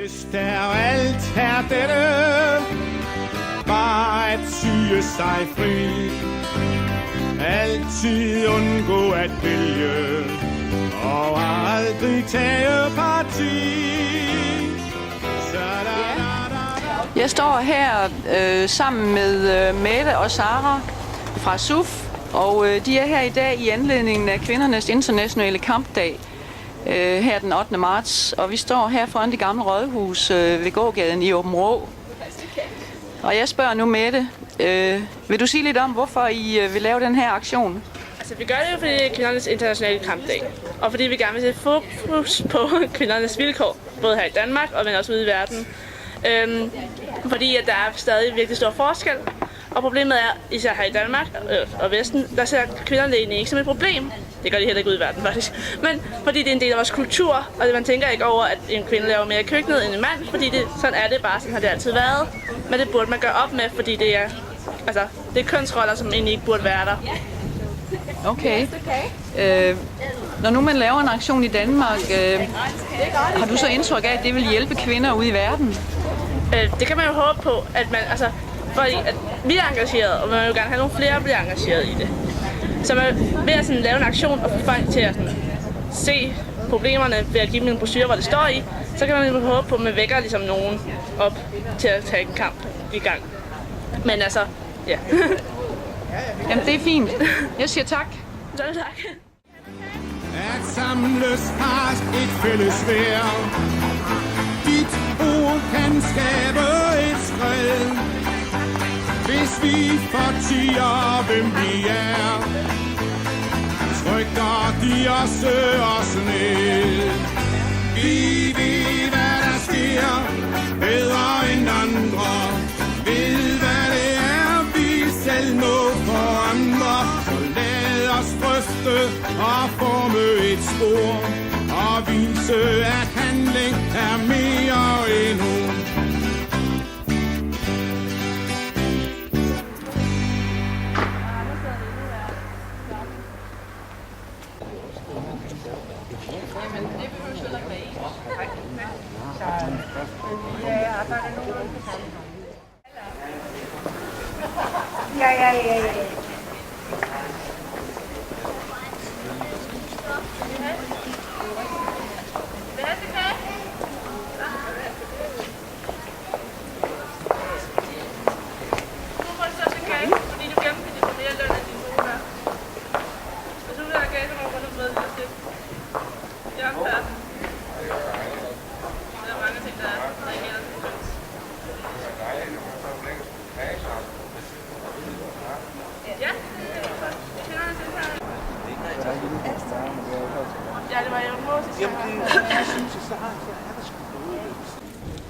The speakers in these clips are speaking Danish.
Lyst er alt her dette, bare at syge sig fri. Altid undgå at vælge, og aldrig tage parti. Jeg står her sammen med Mette og Sara fra SUF, og de er her i dag i anledningen af kvindernes internationale kampdag her den 8. marts. Og vi står her foran det gamle rådhus ved gågaden i Aabenraa. Og jeg spørger nu Mette, vil du sige lidt om, hvorfor I vil lave den her aktion? Altså, vi gør det jo, fordi det er kvindernes internationale kampdag, og fordi vi gerne vil sætte fokus på kvindernes vilkår, både her i Danmark og men også ude i verden. Fordi at der er stadig virkelig stor forskel, og problemet er, især her i Danmark og Vesten, der ser kvinderne egentlig ikke som et problem. Det gør de heller ikke ude i verden, faktisk. Men fordi det er en del af vores kultur, og man tænker ikke over, at en kvinde laver mere i køkkenet end en mand, fordi sådan er det bare, sådan har det altid været. Men det burde man gøre op med, fordi det er kønsroller, som egentlig ikke burde være der. Okay. Når nu man laver en aktion i Danmark, har du så indtryk af, at det vil hjælpe kvinder ude i verden? Det kan man jo håbe på, at man, fordi at vi er engageret, og man vil jo gerne have nogle flere at blive engageret i det. Så ved at lave en aktion og få folk til at se problemerne ved at give dem en brochure, hvor det står i, så kan man jo håbe på, at man vækker ligesom nogen op til at tage en kamp i gang. Men ja. Jamen, det er fint. Jeg siger tak. Tak. At samles har et fælles værd. Dit ord kan skabe et skred. Hvis vi fortier, hvem vi er, trykker de os ned. Vi ved, hvad der sker, bedre end andre. Ved, hvad det er, vi selv må forandre. Så lad os bryste og forme et spor, og vise, at handling er mere end ord. Ja.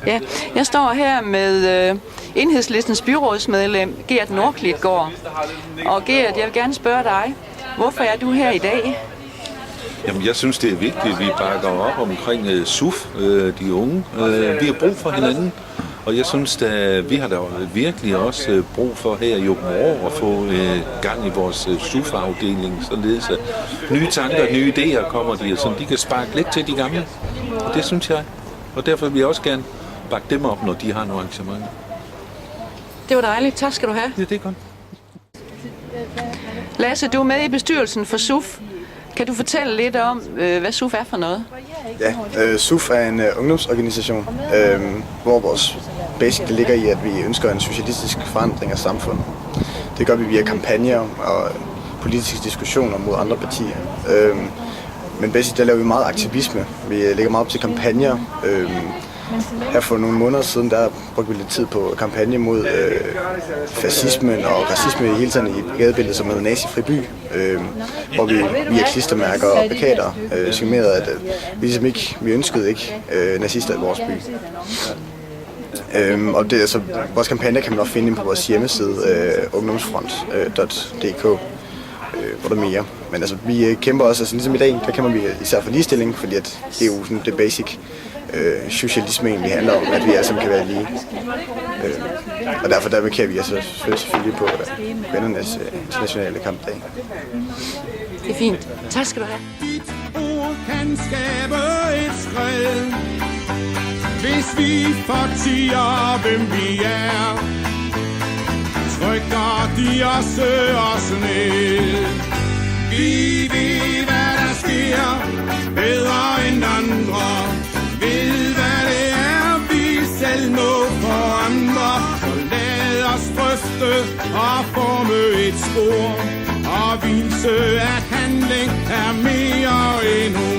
Ja, jeg står her med Enhedslistens byrådsmedlem Gert Nordklitgaard. Og Gert, jeg vil gerne spørge dig, hvorfor er du her i dag? Jamen, jeg synes, det er vigtigt, at vi bakker op omkring SUF, de unge. Vi har brug for hinanden, og jeg synes, at vi har da virkelig også brug for her i Aabenraa at få gang i vores SUF-afdeling, således at nye tanker og nye idéer kommer de, så de kan sparke lidt til de gamle. Og det synes jeg, og derfor vil jeg også gerne bakke dem op, når de har nogle arrangementer. Det var dejligt. Tak skal du have. Ja, det er godt. Lasse, du er med i bestyrelsen for SUF. Kan du fortælle lidt om, hvad SUF er for noget? Ja, SUF er en ungdomsorganisation, hvor vores basic det ligger i, at vi ønsker en socialistisk forandring af samfundet. Det gør vi via kampagner og politiske diskussioner mod andre partier. Men basic der laver vi meget aktivisme. Vi lægger meget op til kampagner. Her for nogle måneder siden, der brugte vi lidt tid på kampagne mod fascismen og racisme i hele tiden i gadebilledet, som hedder Nazifri By, hvor vi via klistermærker og plakater signalerede, at vi ønskede ikke nazister i vores by. Og det, altså, vores kampagne kan man også finde på vores hjemmeside ungdomsfront.dk, hvor der er mere. Men altså, vi kæmper også, altså ligesom i dag, der kæmper vi især for ligestilling, fordi at det er jo sådan det basic socialisme egentlig handler om, at vi alle sammen kan være lige. Og derfor der markerer vi altså selvfølgelig på kvindernes internationale kampdag. Det er fint. Tak skal du have. Dit ord kan skabe et skred. hvis vi fortier, hvem vi er, trykker de os ned. Vi ved, hvad der sker, bedre end andre, ved, hvad det er, vi selv må forandre. Så lad os drøfte og forme et spor, og vise, at handling er mere end ord.